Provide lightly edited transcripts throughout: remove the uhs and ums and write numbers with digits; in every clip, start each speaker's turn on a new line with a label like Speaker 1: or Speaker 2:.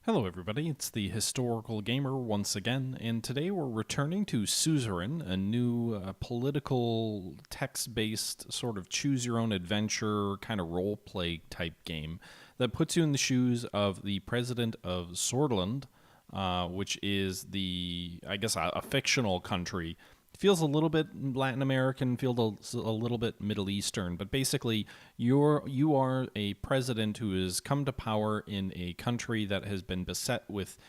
Speaker 1: Hello everybody, it's the Historical Gamer once again, and today we're returning to Suzerain, a new political text-based sort of choose-your-own-adventure kind of role-play type game that puts you in the shoes of the President of Sordland, which is a fictional country. It feels a little bit Latin American, feels a little bit Middle Eastern, but basically you are a president who has come to power in a country that has been beset with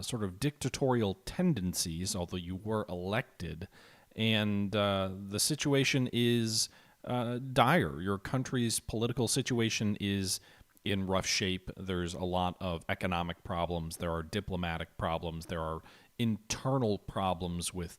Speaker 1: sort of dictatorial tendencies, although you were elected, and the situation is dire. Your country's political situation is in rough shape. There's a lot of economic problems. There are diplomatic problems. There are internal problems with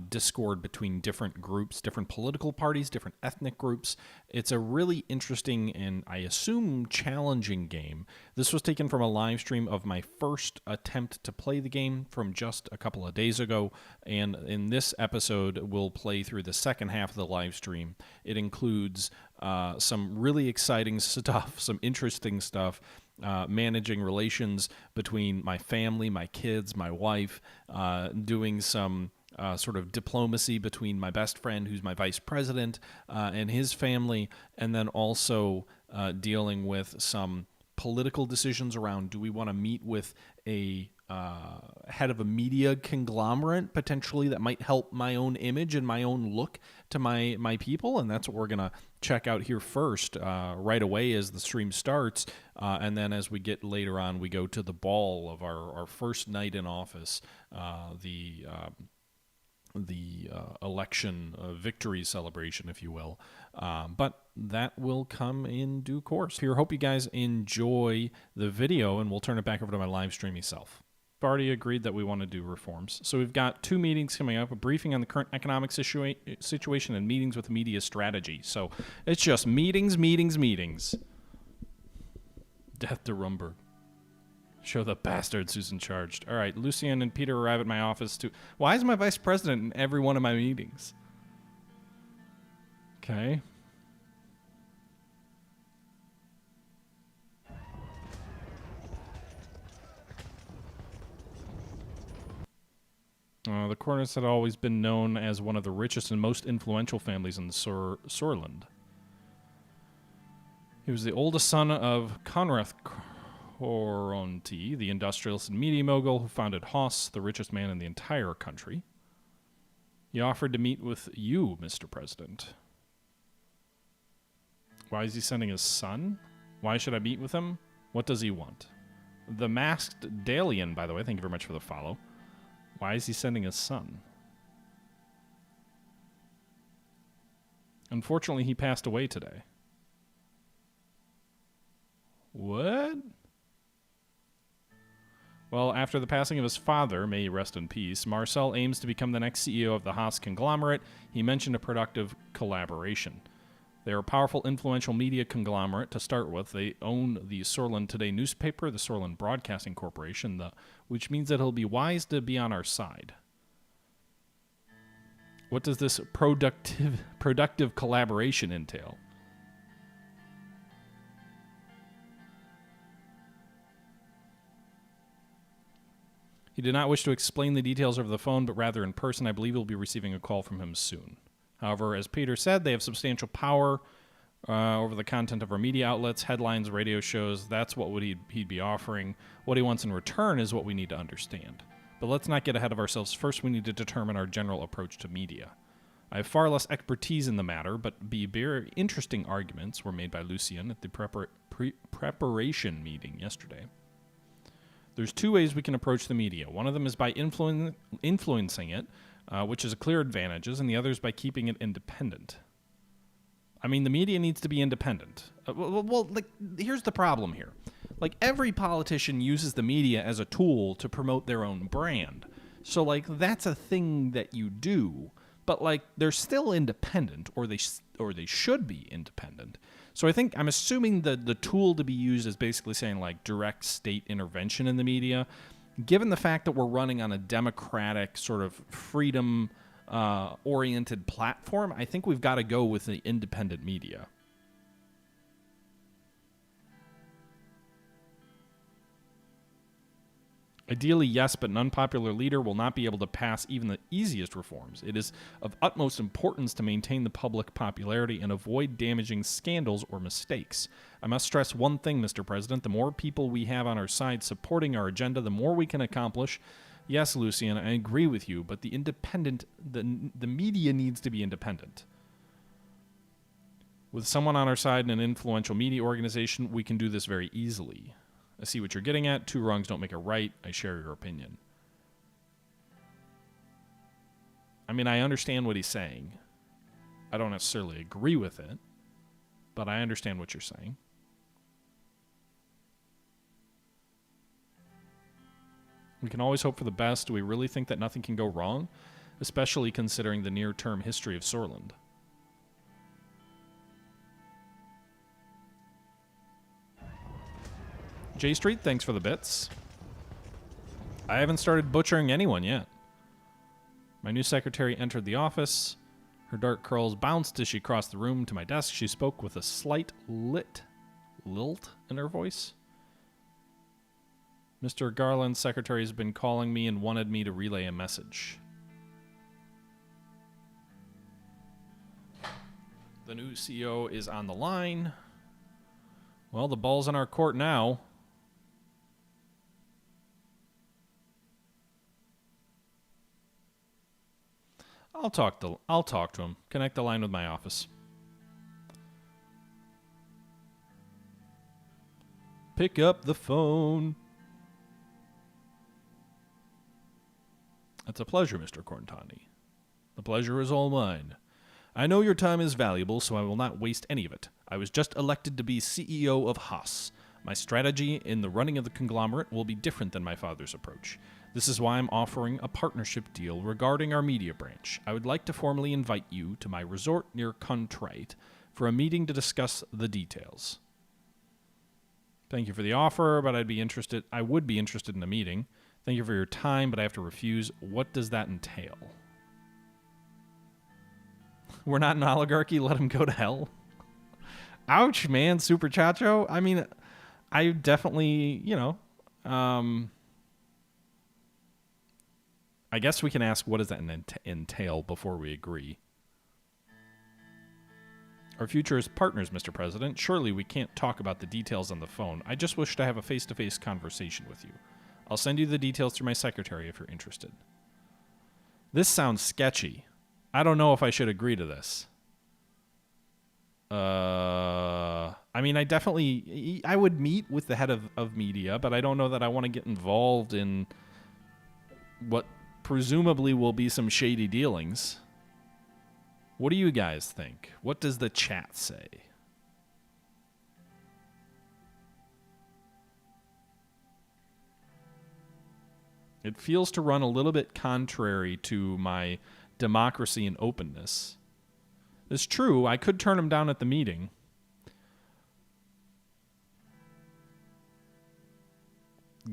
Speaker 1: discord between different groups, different political parties, different ethnic groups. It's a really interesting and, I assume, challenging game. This was taken from a live stream of my first attempt to play the game from just a couple of days ago, and in this episode, we'll play through the second half of the live stream. It includes some really exciting stuff, some interesting stuff, managing relations between my family, my kids, my wife, doing some sort of diplomacy between my best friend, who's my vice president, and his family, and then also dealing with some political decisions around, do we want to meet with a head of a media conglomerate, potentially, that might help my own image and my own look to my people? And that's what we're going to check out here first, right away as the stream starts. And then as we get later on, we go to the ball of our first night in office, the election victory celebration, if you will. But that will come in due course. Here, hope you guys enjoy the video, and we'll turn it back over to my live streamy self. I've already agreed that we want to do reforms. So we've got two meetings coming up, a briefing on the current economic situation and meetings with media strategy. So it's just meetings, meetings, meetings. Death to Rumberg. Show the bastards who's in charge. All right, Lucien and Peter arrive at my office too. Why is my vice president in every one of my meetings? Okay. The Cornets had always been known as one of the richest and most influential families in Sordland. He was the oldest son of Marcel Koronti, the industrialist and media mogul who founded Haas, the richest man in the entire country. He offered to meet with you, Mr. President. Why is he sending his son? Why should I meet with him? What does he want? The Masked Dalian, by the way, thank you very much for the follow. Why is he sending his son? Unfortunately, he passed away today. What? Well, after the passing of his father, may he rest in peace, Marcel aims to become the next CEO of the Haas conglomerate. He mentioned a productive collaboration. They are a powerful, influential media conglomerate to start with. They own the Sordland Today newspaper, the Sordland Broadcasting Corporation, which means that it'll be wise to be on our side. What does this productive collaboration entail? He did not wish to explain the details over the phone, but rather in person. I believe he'll be receiving a call from him soon. However, as Peter said, they have substantial power over the content of our media outlets, headlines, radio shows. That's what he'd be offering. What he wants in return is what we need to understand. But let's not get ahead of ourselves. First, we need to determine our general approach to media. I have far less expertise in the matter, but very interesting arguments were made by Lucien at the preparation meeting yesterday. There's two ways we can approach the media. One of them is by influencing it, which is a clear advantage, and the other is by keeping it independent. I mean, the media needs to be independent. Here's the problem here. Every politician uses the media as a tool to promote their own brand. So, that's a thing that you do, but, they're still independent, or they should be independent. So I'm assuming the tool to be used is basically saying, direct state intervention in the media. Given the fact that we're running on a democratic sort of freedom oriented platform, I think we've got to go with the independent media. Ideally, yes, but an unpopular leader will not be able to pass even the easiest reforms. It is of utmost importance to maintain the public popularity and avoid damaging scandals or mistakes. I must stress one thing, Mr. President. The more people we have on our side supporting our agenda, the more we can accomplish. Yes, Lucien, I agree with you, but the media needs to be independent. With someone on our side in an influential media organization, we can do this very easily. I see what you're getting at. Two wrongs don't make a right. I share your opinion. I mean, I understand what he's saying. I don't necessarily agree with it, but I understand what you're saying. We can always hope for the best. Do we really think that nothing can go wrong? Especially considering the near-term history of Sordland. J Street, thanks for the bits. I haven't started butchering anyone yet. My new secretary entered the office. Her dark curls bounced as she crossed the room to my desk. She spoke with a slight lilt in her voice. Mr. Garland's secretary has been calling me and wanted me to relay a message. The new CEO is on the line. Well, the ball's in our court now. I'll talk to him. Connect the line with my office. Pick up the phone. It's a pleasure, Mr. Koronti. The pleasure is all mine. I know your time is valuable, so I will not waste any of it. I was just elected to be CEO of Haas. My strategy in the running of the conglomerate will be different than my father's approach. This is why I'm offering a partnership deal regarding our media branch. I would like to formally invite you to my resort near Contrite for a meeting to discuss the details. Thank you for the offer, but I would be interested in a meeting. Thank you for your time, but I have to refuse. What does that entail? We're not an oligarchy. Let him go to hell. Ouch, man. Super Chacho. I mean, I definitely, I guess we can ask, what does that entail before we agree? Our future is partners, Mr. President. Surely we can't talk about the details on the phone. I just wish to have a face-to-face conversation with you. I'll send you the details through my secretary if you're interested. This sounds sketchy. I don't know if I should agree to this. I mean, I would meet with the head of media, but I don't know that I want to get involved in what presumably will be some shady dealings. What do you guys think? What does the chat say? It feels to run a little bit contrary to my democracy and openness. It's true, I could turn him down at the meeting.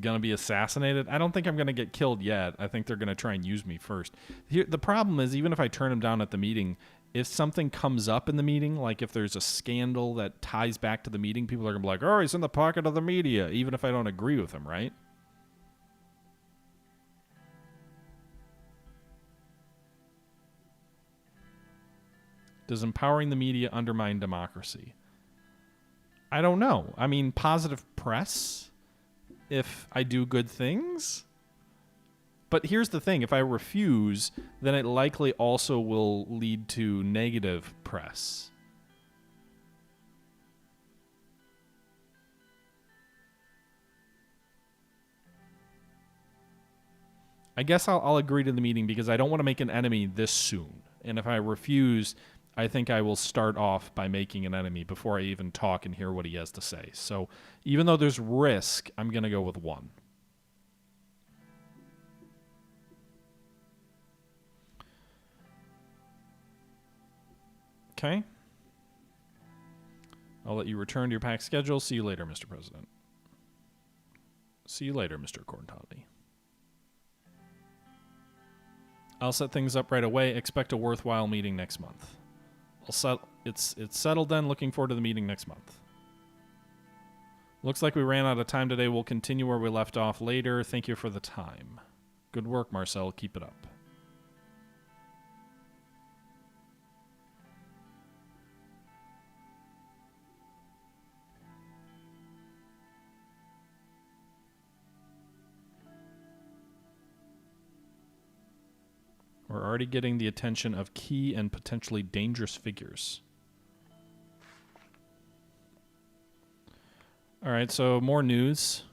Speaker 1: Gonna be assassinated? I don't think I'm gonna get killed yet. I think they're gonna try and use me first. Here, the problem is, even if I turn him down at the meeting, if something comes up in the meeting, like if there's a scandal that ties back to the meeting, people are gonna be like, oh, he's in the pocket of the media, even if I don't agree with him, right? Does empowering the media undermine democracy? I don't know. I mean, positive press if I do good things. But here's the thing. If I refuse, then it likely also will lead to negative press. I guess I'll agree to the meeting because I don't want to make an enemy this soon. And if I refuse, I think I will start off by making an enemy before I even talk and hear what he has to say. So even though there's risk, I'm going to go with 1. Okay. I'll let you return to your packed schedule. See you later, Mr. President. See you later, Mr. Koronti. I'll set things up right away. Expect a worthwhile meeting next month. It's settled then. Looking forward to the meeting next month. Looks like we ran out of time today. We'll continue where we left off later. Thank you for the time. Good work, Marcel. Keep it up. We're already getting the attention of key and potentially dangerous figures. All right, so more news.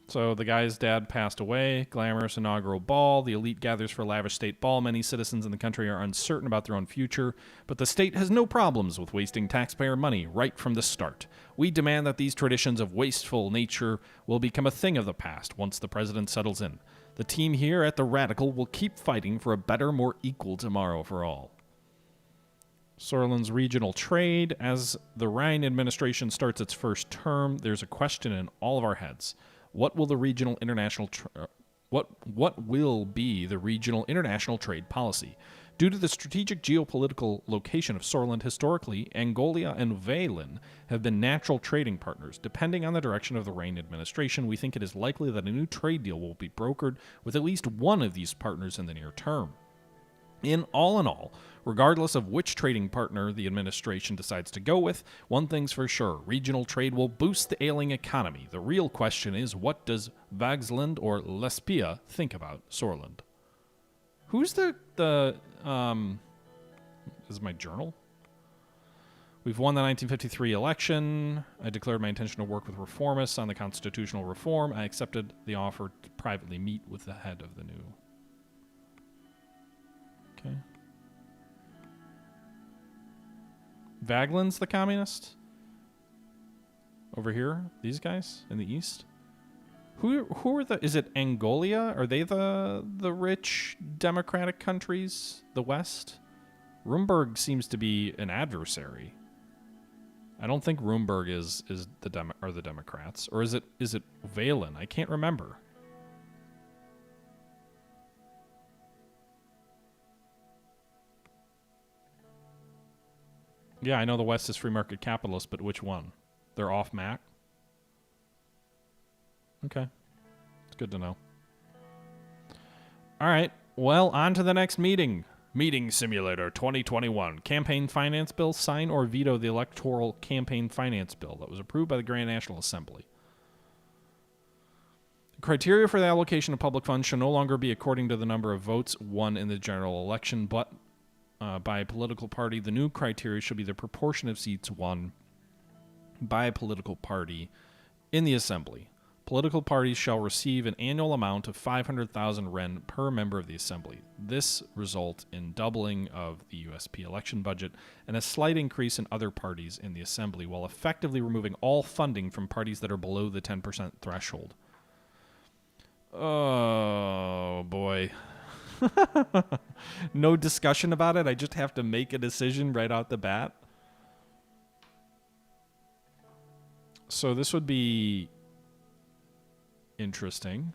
Speaker 1: So the guy's dad passed away. Glamorous inaugural ball. The elite gathers for a lavish state ball. Many citizens in the country are uncertain about their own future, but the state has no problems with wasting taxpayer money right from the start. We demand that these traditions of wasteful nature will become a thing of the past once the president settles in. The team here at the Radical will keep fighting for a better, more equal tomorrow for all. Sordland's regional trade. As the Rhine administration starts its first term, there's a question in all of our heads. What will the regional international what will be the regional international trade policy? Due to the strategic geopolitical location of Sordland, historically, Angola and Valen have been natural trading partners. Depending on the direction of the Rayne administration, we think it is likely that a new trade deal will be brokered with at least one of these partners in the near term. In all, regardless of which trading partner the administration decides to go with, one thing's for sure, regional trade will boost the ailing economy. The real question is, what does Vagsland or Lespia think about Sordland? Who's this is my journal? We've won the 1953 election. I declared my intention to work with reformists on the constitutional reform. I accepted the offer to privately meet with the head of the new. Okay. Vagland's the communist? Over here? These guys in the east? Who are the... Is it Angola? Are they the rich democratic countries? The West? Rumberg seems to be an adversary. I don't think Rumberg is the Democrats. Or is it Valen? I can't remember. Yeah, I know the West is free market capitalist, but which one? They're off Mac? Okay. It's good to know. All right. Well, on to the next meeting. Meeting Simulator 2021. Campaign Finance Bill. Sign or veto the Electoral Campaign Finance Bill that was approved by the Grand National Assembly. The criteria for the allocation of public funds shall no longer be according to the number of votes won in the general election, but by a political party. The new criteria should be the proportion of seats won by a political party in the Assembly. Political parties shall receive an annual amount of 500,000 ren per member of the Assembly. This result in doubling of the USP election budget and a slight increase in other parties in the Assembly, while effectively removing all funding from parties that are below the 10% threshold. Oh, boy. No discussion about it. I just have to make a decision right out the bat. So this would be interesting.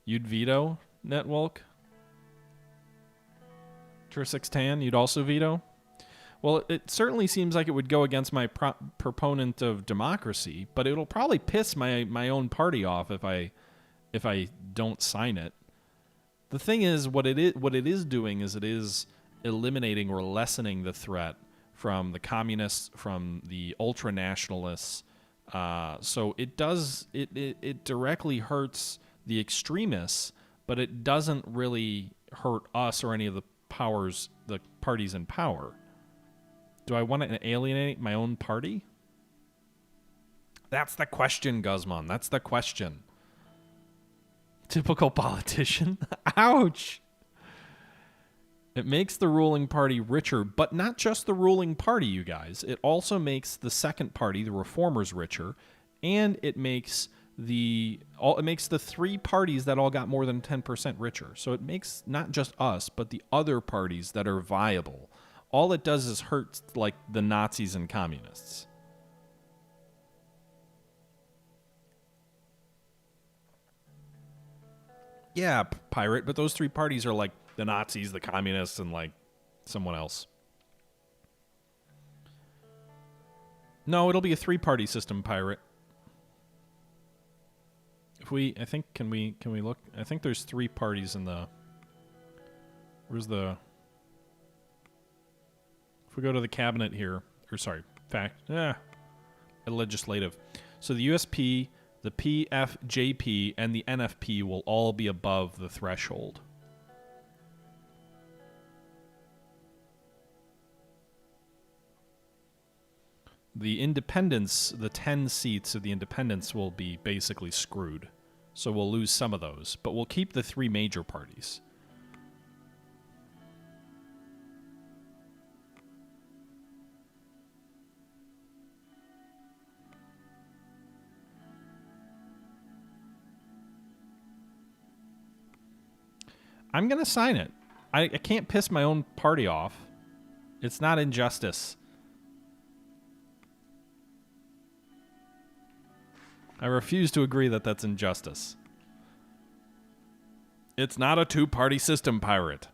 Speaker 1: You'd veto Netwalk? Tursixtan, you'd also veto? Well, it certainly seems like it would go against my proponent of democracy, but it'll probably piss my own party off if I don't sign it. The thing is, what it is doing is it is eliminating or lessening the threat from the communists, from the ultra-nationalists. So it directly hurts the extremists, but it doesn't really hurt us or any of the parties in power. Do I want to alienate my own party? That's the question, Guzman. That's the question. Typical politician. Ouch. It makes the ruling party richer, but not just the ruling party, you guys. It also makes the second party, the reformers, richer, and it makes the three parties that all got more than 10% richer. So it makes not just us, but the other parties that are viable. All it does is hurt like the Nazis and communists. Yeah, pirate, but those three parties are like the Nazis, the communists, and like someone else. No, it'll be a three-party system, pirate. If we, I think, can we look? I think there's 3 parties in the. Where's the? If we go to the cabinet here, or sorry, legislative. So the USP, the PFJP, and the NFP will all be above the threshold. The independents, the 10 seats of the independents will be basically screwed. So we'll lose some of those, but we'll keep the 3 major parties. I'm going to sign it. I can't piss my own party off. It's not injustice. I refuse to agree that that's injustice. It's not a 2-party system, pirate.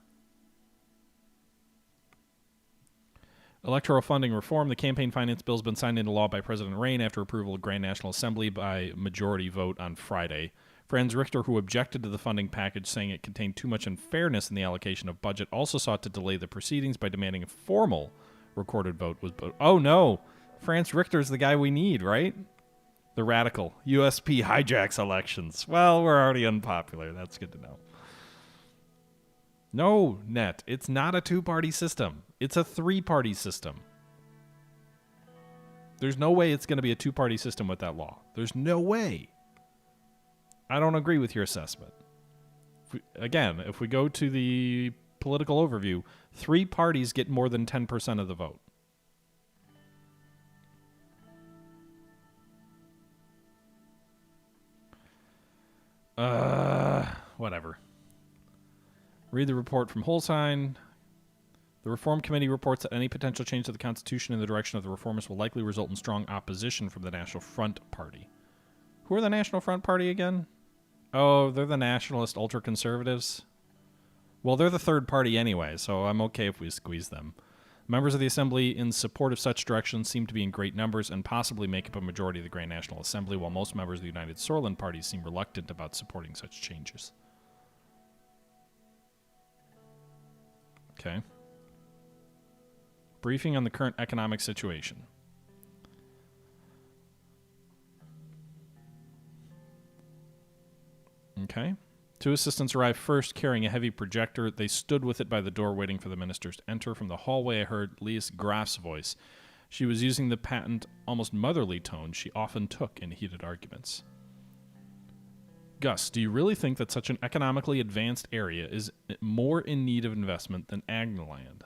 Speaker 1: Electoral funding reform. The campaign finance bill has been signed into law by President Rayne after approval of Grand National Assembly by majority vote on Friday. Franz Richter, who objected to the funding package, saying it contained too much unfairness in the allocation of budget, also sought to delay the proceedings by demanding a formal recorded vote was. Oh no, Franz Richter's the guy we need, right? The radical USP hijacks elections. Well, we're already unpopular. That's good to know. No, Net, it's not a 2-party system. It's a 3-party system. There's no way it's going to be a 2-party system with that law. There's no way. I don't agree with your assessment. If we go to the political overview, 3 parties get more than 10% of the vote. Whatever. Read the report from Holstein. The Reform Committee reports that any potential change to the Constitution in the direction of the reformists will likely result in strong opposition from the National Front Party. Who are the National Front Party again? Oh, they're the nationalist ultra-conservatives. Well, they're the third party anyway, so I'm okay if we squeeze them. Members of the Assembly in support of such directions seem to be in great numbers and possibly make up a majority of the Grand National Assembly, while most members of the United Sordland Party seem reluctant about supporting such changes. Okay. Briefing on the current economic situation. Okay. 2 assistants arrived first, carrying a heavy projector. They stood with it by the door, waiting for the ministers to enter. From the hallway, I heard Lias Graf's voice. She was using the patent, almost motherly tone she often took in heated arguments. Gus, do you really think that such an economically advanced area is more in need of investment than Agneland?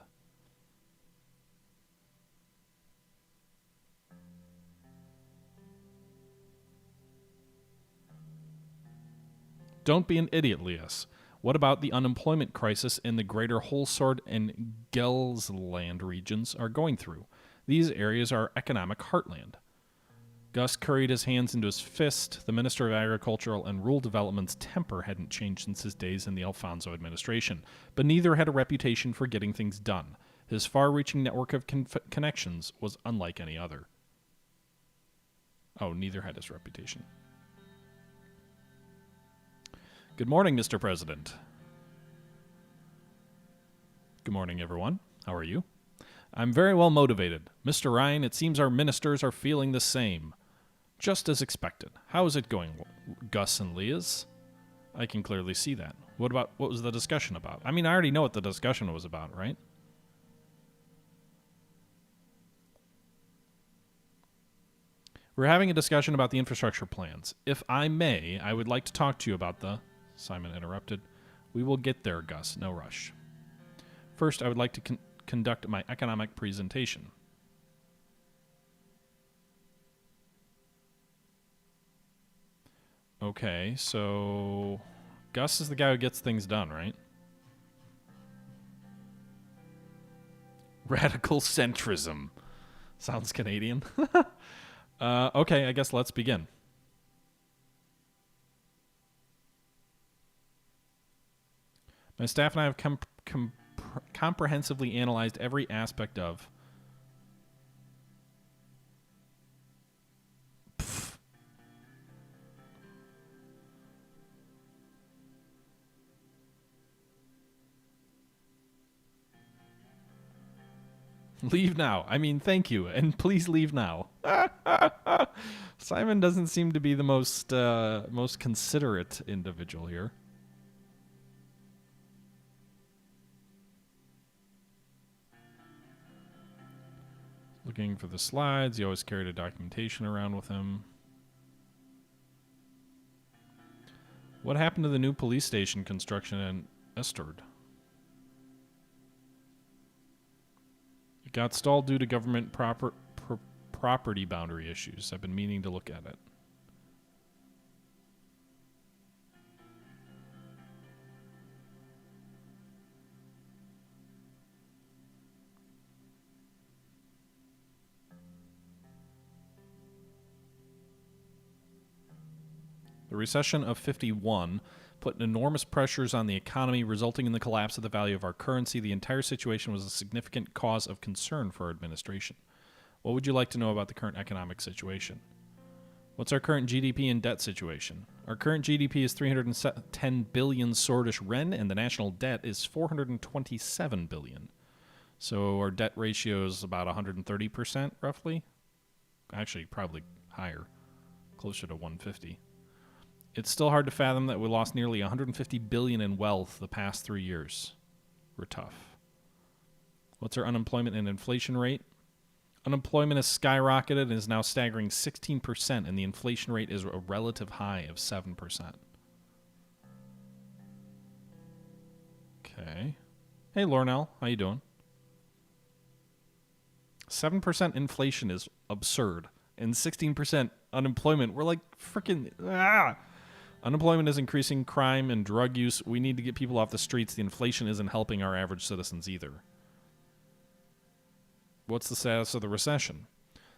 Speaker 1: Don't be an idiot, Lias. What about the unemployment crisis in the greater Holsord and Gelsland regions are going through? These areas are economic heartland. Gus curried his hands into his fist. The Minister of Agricultural and Rural Development's temper hadn't changed since his days in the Alfonso administration, but neither had a reputation for getting things done. His far-reaching network of connections was unlike any other. Oh, neither had his reputation. Good morning, Mr. President. Good morning, everyone. How are you? I'm very well motivated. Mr. Rayne, it seems our ministers are feeling the same. Just as expected. How is it going, Gus and Lias? I can clearly see that. What was the discussion about? I mean, I already know what the discussion was about, right? We're having a discussion about the infrastructure plans. If I may, I would like to talk to you about the... Simon interrupted. We will get there, Gus. No rush. First, I would like to conduct my economic presentation. Okay, so Gus is the guy who gets things done, right? Radical centrism. Sounds Canadian. Okay, I guess let's begin. My staff and I have comprehensively analyzed every aspect of... Leave now. I mean, thank you, and please leave now. Simon doesn't seem to be the most considerate individual here. Looking for the slides. He always carried a documentation around with him. What happened to the new police station construction in Estord? It got stalled due to government property boundary issues. I've been meaning to look at it. The recession of 51 put enormous pressures on the economy, resulting in the collapse of the value of our currency. The entire situation was a significant cause of concern for our administration. What would you like to know about the current economic situation? What's our current GDP and debt situation? Our current GDP is 310 billion Sordish ren, and the national debt is 427 billion. So our debt ratio is about 130%, roughly. Actually, probably higher, closer to 150. It's still hard to fathom that we lost nearly 150 billion in wealth the past 3 years. We're tough. What's our unemployment and inflation rate? Unemployment has skyrocketed and is now staggering 16%, and the inflation rate is a relative high of 7%. Okay. Hey, Lornell, how you doing? 7% inflation is absurd, and 16% unemployment. We're like freaking... Unemployment is increasing, crime and drug use. We need to get people off the streets. The inflation isn't helping our average citizens either. What's the status of the recession?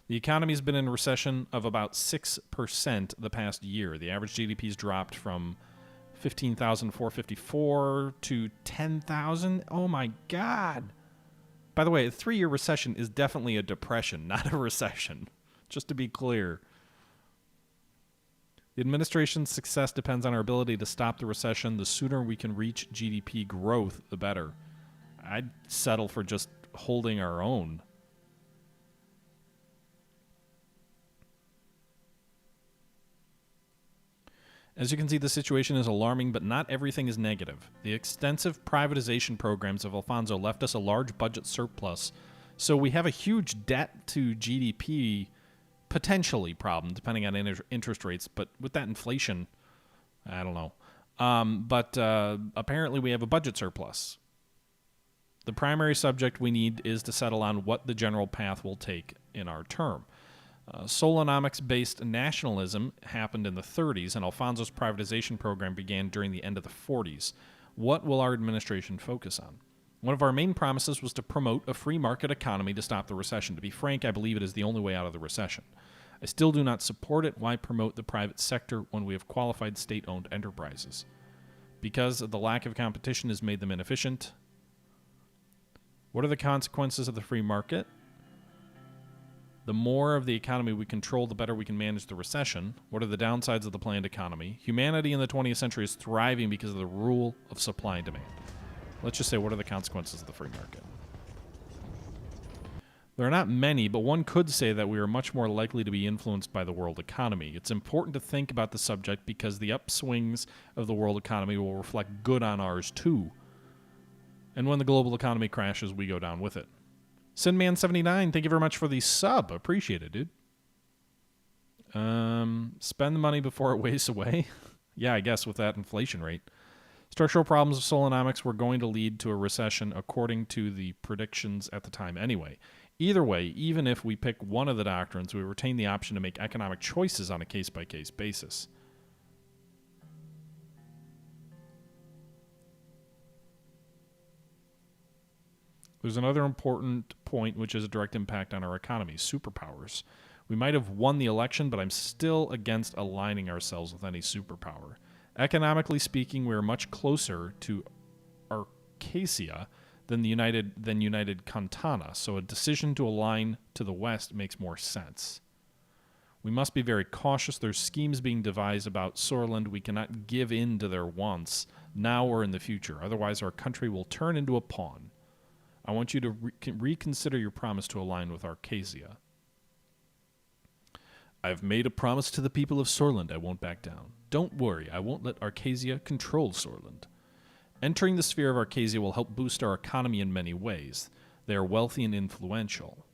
Speaker 1: The economy's been in a recession of about 6% the past year. The average GDP's dropped from 15,454 to 10,000. Oh my God. By the way, a 3-year recession is definitely a depression, not a recession. Just to be clear. The administration's success depends on our ability to stop the recession. The sooner we can reach GDP growth, the better. I'd settle for just holding our own. As you can see, the situation is alarming, but not everything is negative. The extensive privatization programs of Alfonso left us a large budget surplus, so we have a huge debt to GDP potentially problem, depending on interest rates. But with that inflation, I don't know. But apparently we have a budget surplus. The primary subject we need is to settle on what the general path will take in our term. Solonomics-based nationalism happened in the 30s, and Alfonso's privatization program began during the end of the 40s. What will our administration focus on? One of our main promises was to promote a free market economy to stop the recession. To be frank, I believe it is the only way out of the recession. I still do not support it. Why promote the private sector when we have qualified state-owned enterprises? Because the lack of competition has made them inefficient. What are the consequences of the free market? The more of the economy we control, the better we can manage the recession. What are the downsides of the planned economy? Humanity in the 20th century is thriving because of the rule of supply and demand. Let's just say, what are the consequences of the free market? There are not many, but one could say that we are much more likely to be influenced by the world economy. It's important to think about the subject because the upswings of the world economy will reflect good on ours too. And when the global economy crashes, we go down with it. Sinman79, thank you very much for the sub. Appreciate it, dude. Spend the money before it wastes away. Yeah, I guess with that inflation rate. Structural problems of Solonomics were going to lead to a recession according to the predictions at the time anyway. Either way, even if we pick one of the doctrines, we retain the option to make economic choices on a case-by-case basis. There's another important point which has a direct impact on our economy, superpowers. We might have won the election, but I'm still against aligning ourselves with any superpower. Economically speaking, we're much closer to Arcasia than United Cantana, so a decision to align to the west makes more sense. We must be very cautious. There's schemes being devised about Sordland. We cannot give in to their wants now or in the future. Otherwise, our country will turn into a pawn. I want you to reconsider your promise to align with Arcasia. I've made a promise to the people of Sordland I won't back down. Don't worry, I won't let Arcasia control Sordland. Entering the sphere of Arcasia will help boost our economy in many ways. They are wealthy and influential.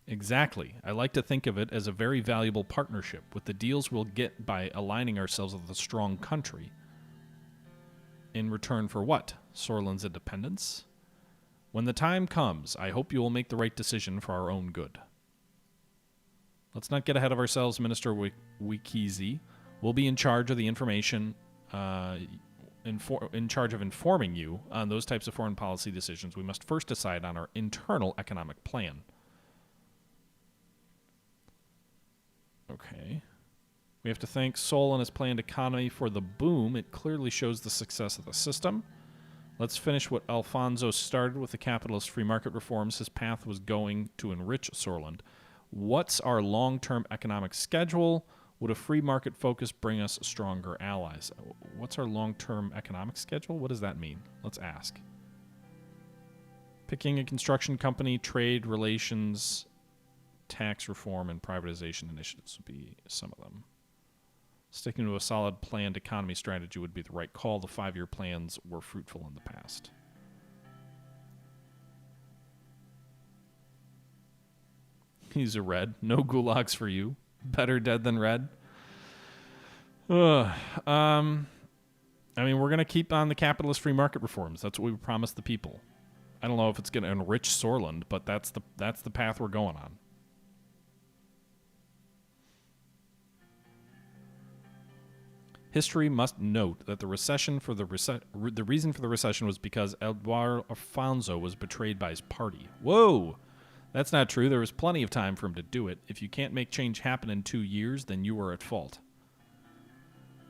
Speaker 1: Exactly. I like to think of it as a very valuable partnership with the deals we'll get by aligning ourselves with a strong country. In return for what? Sordland's independence? When the time comes, I hope you will make the right decision for our own good. Let's not get ahead of ourselves, Minister Wikizi. We'll be in charge of the information, in charge of informing you on those types of foreign policy decisions. We must first decide on our internal economic plan. Okay. We have to thank Sol and his planned economy for the boom. It clearly shows the success of the system. Let's finish what Alfonso started with the capitalist free market reforms. His path was going to enrich Sordland. What's our long-term economic schedule? Would a free market focus bring us stronger allies? What's our long-term economic schedule? What does that mean? Let's ask. Picking a construction company, trade relations, tax reform, and privatization initiatives would be some of them. Sticking to a solid planned economy strategy would be the right call. The 5-year plans were fruitful in the past. He's a red. No gulags for you. Better dead than red. I mean, we're going to keep on the capitalist free market reforms. That's what we promised the people. I don't know if it's going to enrich Sordland, but that's the path we're going on. History must note that the reason for the recession was because Eduardo Alfonso was betrayed by his party. Whoa! That's not true. There was plenty of time for him to do it. If you can't make change happen in 2 years, then you were at fault.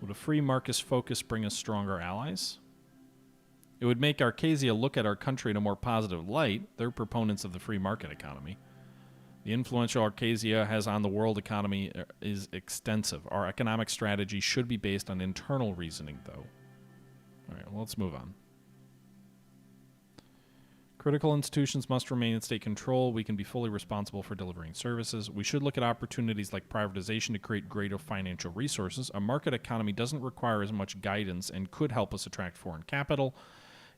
Speaker 1: Would a free market focus bring us stronger allies? It would make Arcasia look at our country in a more positive light. They're proponents of the free market economy. The influential Arcasia has on the world economy is extensive. Our economic strategy should be based on internal reasoning, though. All right, well, let's move on. Critical institutions must remain in state control. We can be fully responsible for delivering services. We should look at opportunities like privatization to create greater financial resources. A market economy doesn't require as much guidance and could help us attract foreign capital.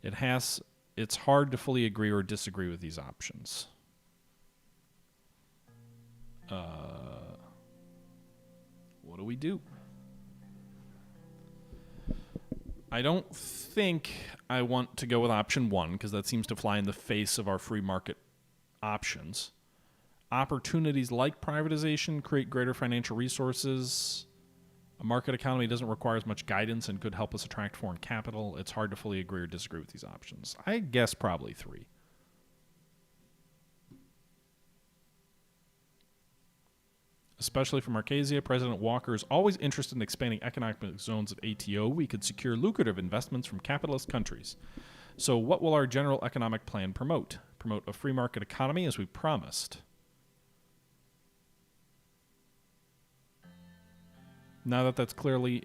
Speaker 1: It's hard to fully agree or disagree with these options. What do we do? I don't think I want to go with option 1 because that seems to fly in the face of our free market options. Opportunities like privatization create greater financial resources. A market economy doesn't require as much guidance and could help us attract foreign capital. It's hard to fully agree or disagree with these options. I guess probably 3. Especially from Arcasia, President Walker is always interested in expanding economic zones of ATO. We could secure lucrative investments from capitalist countries. So what will our general economic plan promote? Promote a free market economy as we promised. Now that there's clarity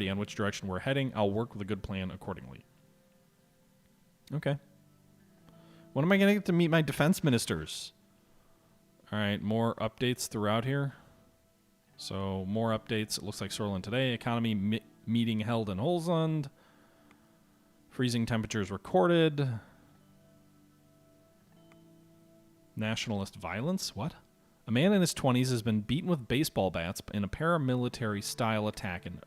Speaker 1: on which direction we're heading, I'll work with a good plan accordingly. Okay. When am I going to get to meet my defense ministers? All right, more updates throughout here. So more updates. It looks like Sordland today. Economy meeting held in Holzland. Freezing temperatures recorded. Nationalist violence? What? A man in his 20s has been beaten with baseball bats in a paramilitary-style attack in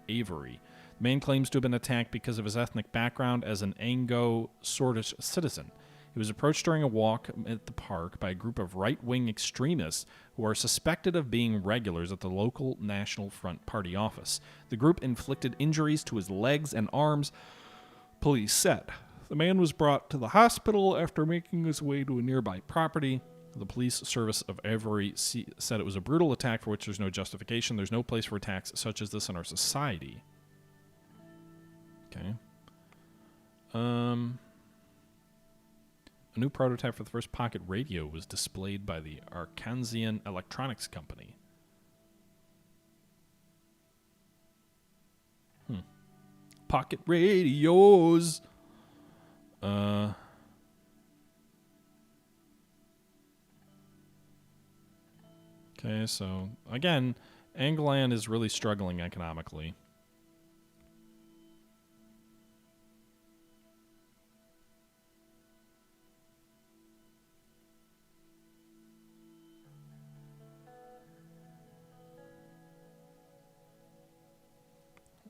Speaker 1: Avery. The man claims to have been attacked because of his ethnic background as an Anglo-Swedish citizen. He was approached during a walk at the park by a group of right-wing extremists who are suspected of being regulars at the local National Front Party office. The group inflicted injuries to his legs and arms, police said. The man was brought to the hospital after making his way to a nearby property. The police service of Avery said it was a brutal attack for which there's no justification. There's no place for attacks such as this in our society. Okay. A new prototype for the first pocket radio was displayed by the Arkansian Electronics Company. pocket radios. Okay, so again, Angland is really struggling economically.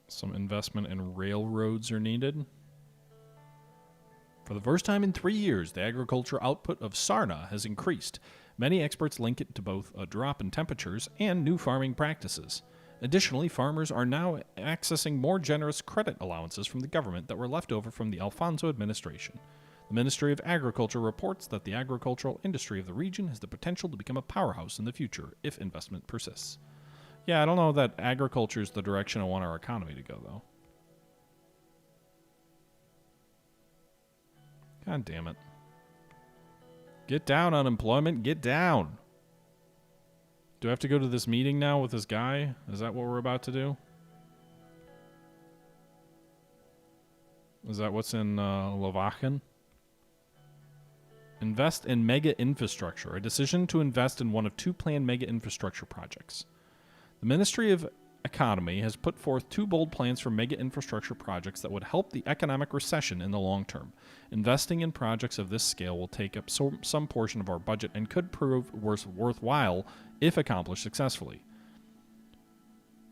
Speaker 1: Some investment in railroads are needed. For the first time in 3 years, the agriculture output of Sarna has increased. Many experts link it to both a drop in temperatures and new farming practices. Additionally, farmers are now accessing more generous credit allowances from the government that were left over from the Alfonso administration. The Ministry of Agriculture reports that the agricultural industry of the region has the potential to become a powerhouse in the future if investment persists. Yeah, I don't know that agriculture is the direction I want our economy to go, though. God damn it. Get down, unemployment. Get down. Do I have to go to this meeting now with this guy? Is that what we're about to do? Is that what's in Lovachen? Invest in mega infrastructure. A decision to invest in one of two planned mega infrastructure projects. The Ministry of Economy has put forth two bold plans for mega infrastructure projects that would help the economic recession in the long term. Investing in projects of this scale will take up some portion of our budget and could prove worthwhile if accomplished successfully.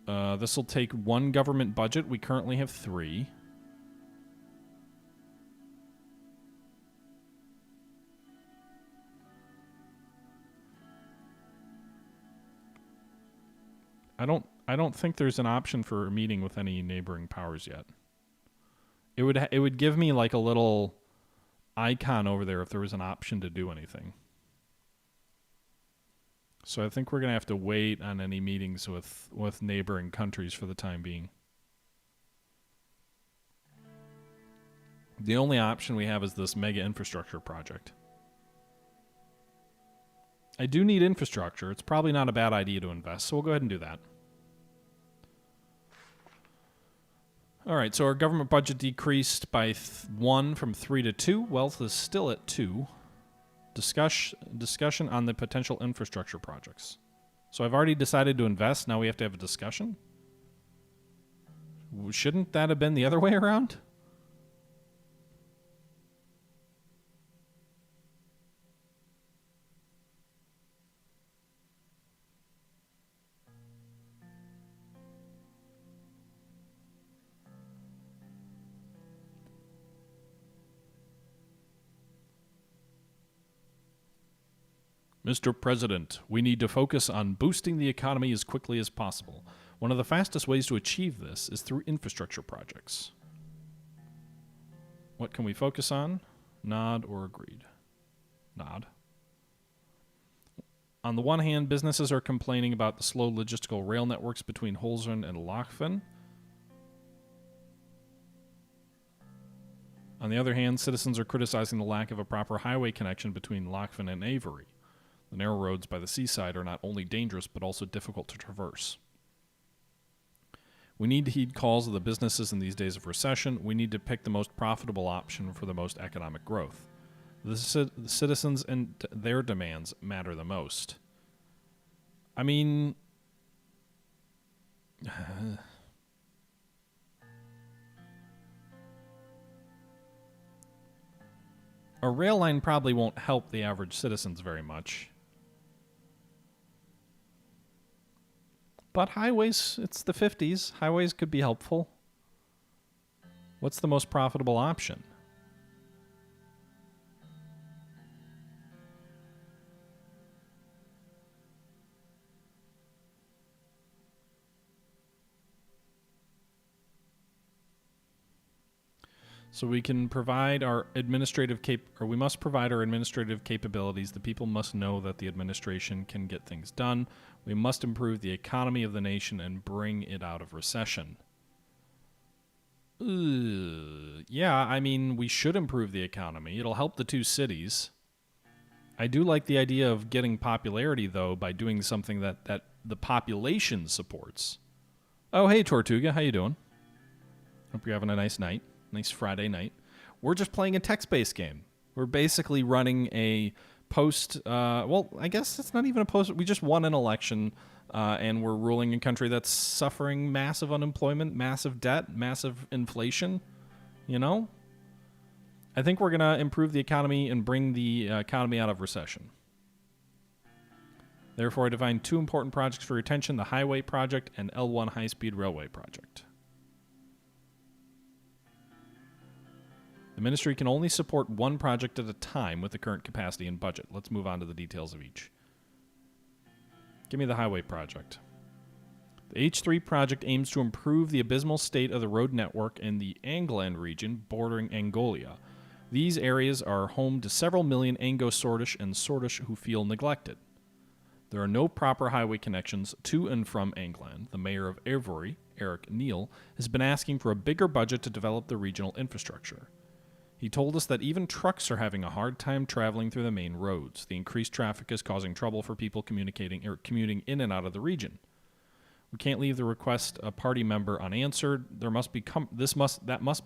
Speaker 1: This will take one government budget. We currently have 3. I don't think there's an option for a meeting with any neighboring powers yet. It would give me like a little icon over there if there was an option to do anything. So I think we're going to have to wait on any meetings with neighboring countries for the time being. The only option we have is this mega infrastructure project. I do need infrastructure. It's probably not a bad idea to invest, so we'll go ahead and do that. All right, so our government budget decreased by 1 from 3 to 2. Wealth is still at 2. Discussion on the potential infrastructure projects. So I've already decided to invest. Now we have to have a discussion? Shouldn't that have been the other way around? Mr. President, we need to focus on boosting the economy as quickly as possible. One of the fastest ways to achieve this is through infrastructure projects. What can we focus on? Nod or agreed? Nod. On the one hand, businesses are complaining about the slow logistical rail networks between Holzern and Lachfen. On the other hand, citizens are criticizing the lack of a proper highway connection between Lachfen and Avery. The narrow roads by the seaside are not only dangerous, but also difficult to traverse. We need to heed calls of the businesses in these days of recession. We need to pick the most profitable option for the most economic growth. The citizens and their demands matter the most. I mean... a rail line probably won't help the average citizens very much. But highways, it's the 50s. Highways could be helpful. What's the most profitable option? So we can provide our administrative we must provide our administrative capabilities. The people must know that the administration can get things done. We must improve the economy of the nation and bring it out of recession. Yeah, I mean, we should improve the economy. It'll help the two cities. I do like the idea of getting popularity, though, by doing something that the population supports. Oh, hey, Tortuga, how you doing? Hope you're having a nice night. Nice Friday night. We're just playing a text-based game. We're basically running a post... well, I guess it's not even a post. We just won an election, and we're ruling a country that's suffering massive unemployment, massive debt, massive inflation. You know? I think we're going to improve the economy and bring the economy out of recession. Therefore, I define two important projects for your attention, the Highway Project and L1 High-Speed Railway Project. The ministry can only support one project at a time with the current capacity and budget. Let's move on to the details of each. Give me the Highway Project. The H3 project aims to improve the abysmal state of the road network in the Angland region bordering Angola. These areas are home to several million Anglo-Sordish and Sordish who feel neglected. There are no proper highway connections to and from Angland. The mayor of Avery, Eric Neal, has been asking for a bigger budget to develop the regional infrastructure. He told us that even trucks are having a hard time traveling through the main roads. The increased traffic is causing trouble for people commuting in and out of the region. We can't leave the request a party member unanswered. That must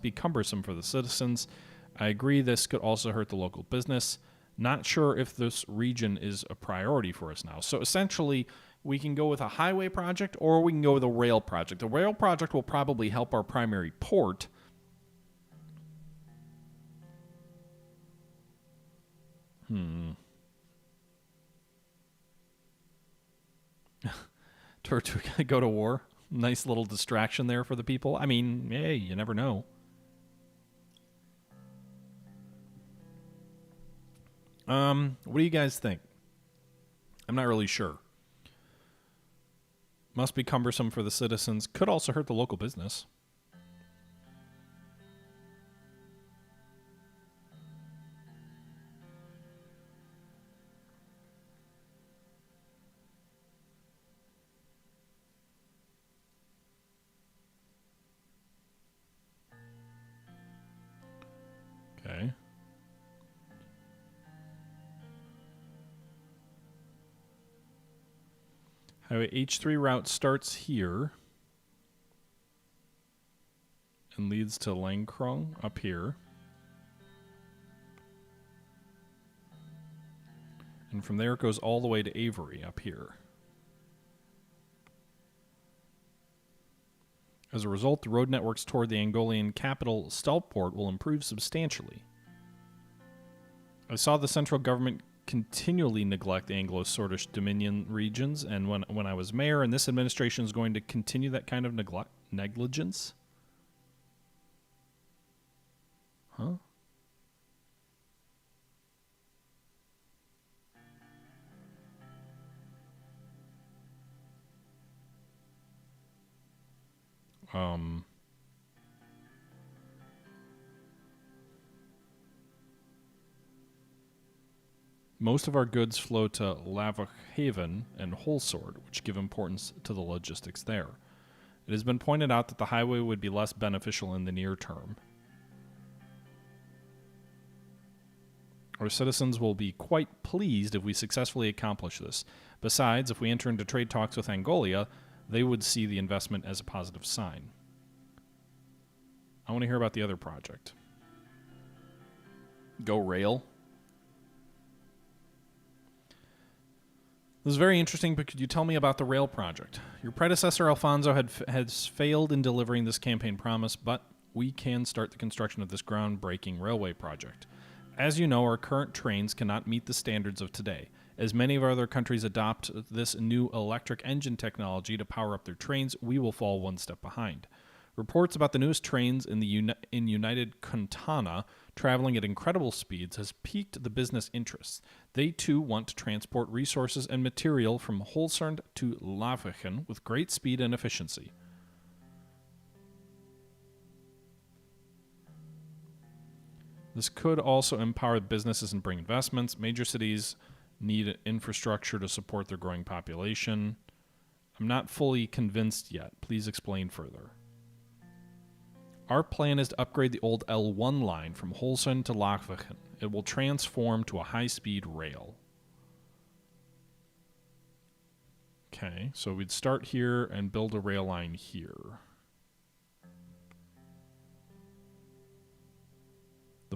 Speaker 1: be cumbersome for the citizens. I agree this could also hurt the local business. Not sure if this region is a priority for us now. So essentially, we can go with a highway project or we can go with a rail project. The rail project will probably help our primary port. To go to war. Nice little distraction there for the people. I mean, hey, you never know. What do you guys think? I'm not really sure. Must be cumbersome for the citizens. Could also hurt the local business. Okay. Highway H3 route starts here and leads to Langkrong up here. And from there it goes all the way to Avery up here. As a result, the road networks toward the Angolan capital, Stelport, will improve substantially. I saw the central government continually neglect Anglo-Sordish Dominion regions, and when I was mayor, and this administration is going to continue that kind of negligence? Huh? Most of our goods flow to Lavhaven and Holsord, which give importance to the logistics there. It has been pointed out that the highway would be less beneficial in the near term. Our citizens will be quite pleased if we successfully accomplish this. Besides, if we enter into trade talks with Angola, they would see the investment as a positive sign. I want to hear about the other project. Go rail. This is very interesting, but could you tell me about the rail project? Your predecessor, Alfonso, has failed in delivering this campaign promise, but we can start the construction of this groundbreaking railway project. As you know, our current trains cannot meet the standards of today. As many of our other countries adopt this new electric engine technology to power up their trains, we will fall one step behind. Reports about the newest trains in United Kuntana traveling at incredible speeds has piqued the business interests. They too want to transport resources and material from Holsund to Lavhagen with great speed and efficiency. This could also empower businesses and bring investments. Major cities need infrastructure to support their growing population. I'm not fully convinced yet. Please explain further. Our plan is to upgrade the old L1 line from Holsund to Lavhagen. It will transform to a high-speed rail. Okay, so we'd start here and build a rail line here.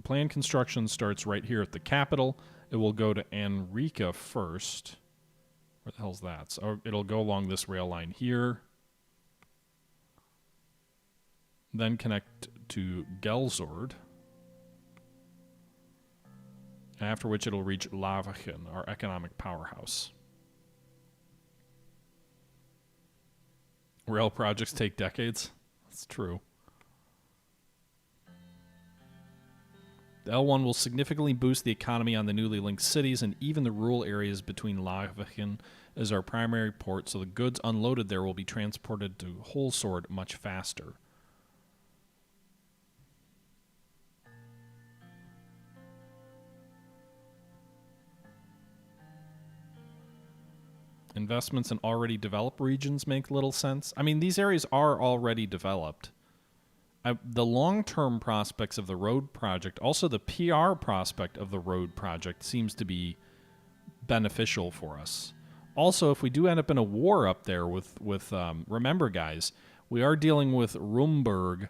Speaker 1: planned construction starts right here at the capital. It will go to Anrica first. Where the hell's that? So it'll go along this rail line here. Then connect to Gelzord. After which it'll reach Lavachen, our economic powerhouse. Rail projects take decades. That's true. The L1 will significantly boost the economy on the newly linked cities and even the rural areas between Lavachen as our primary port, so the goods unloaded there will be transported to Holsword much faster. Investments in already developed regions make little sense. I mean, these areas are already developed. The long-term prospects of the road project, also the PR prospect of the road project, seems to be beneficial for us. Also, if we do end up in a war up there with remember, guys, we are dealing with Rumburg,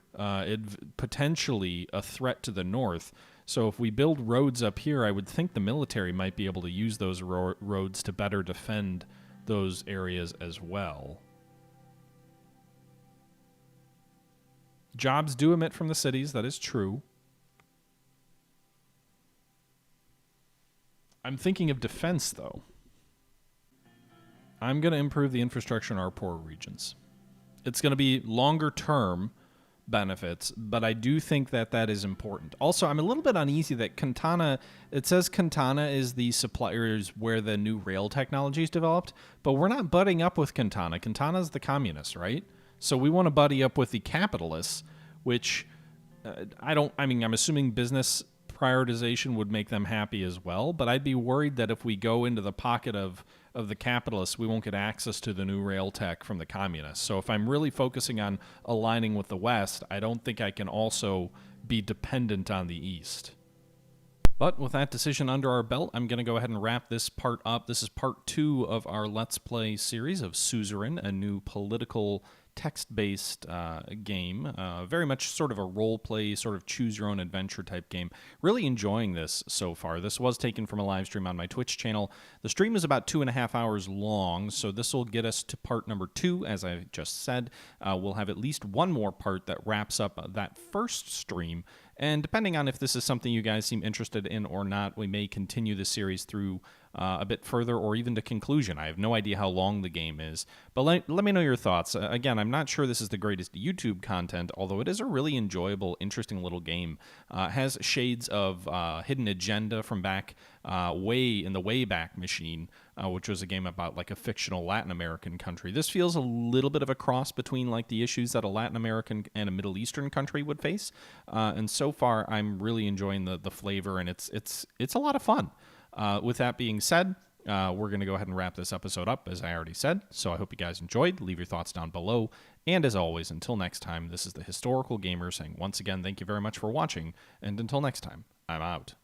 Speaker 1: potentially a threat to the north. So if we build roads up here, I would think the military might be able to use those roads to better defend those areas as well. Jobs do emit from the cities, that is true. I'm thinking of defense, though. I'm going to improve the infrastructure in our poorer regions. It's going to be longer-term benefits, but I do think that that is important. Also, I'm a little bit uneasy that Cantana, it says Cantana is the suppliers where the new rail technology is developed, but we're not butting up with Cantana. Cantana is the communists, right? So we want to buddy up with the capitalists, which I'm assuming business prioritization would make them happy as well, but I'd be worried that if we go into the pocket of the capitalists, we won't get access to the new rail tech from the communists. So if I'm really focusing on aligning with the West, I don't think I can also be dependent on the East. But with that decision under our belt, I'm going to go ahead and wrap this part up. This is part 2 of our Let's Play series of Suzerain, a new political text-based game. Very much sort of a role-play, sort of choose-your-own-adventure type game. Really enjoying this so far. This was taken from a live stream on my Twitch channel. The stream is about 2.5 hours long, so this will get us to part number 2, as I just said. We'll have at least one more part that wraps up that first stream, and depending on if this is something you guys seem interested in or not, we may continue the series through a bit further or even to conclusion. I have no idea how long the game is, but let me know your thoughts. Again, I'm not sure this is the greatest YouTube content, although it is a really enjoyable, interesting little game. Has shades of Hidden Agenda from back way in the Wayback Machine, which was a game about like a fictional Latin American country. This feels a little bit of a cross between like the issues that a Latin American and a Middle Eastern country would face, and so far I'm really enjoying the flavor, and it's a lot of fun. With that being said, we're going to go ahead and wrap this episode up, as I already said. So I hope you guys enjoyed. Leave your thoughts down below. And as always, until next time, this is the Historical Gamer saying once again, thank you very much for watching. And until next time, I'm out.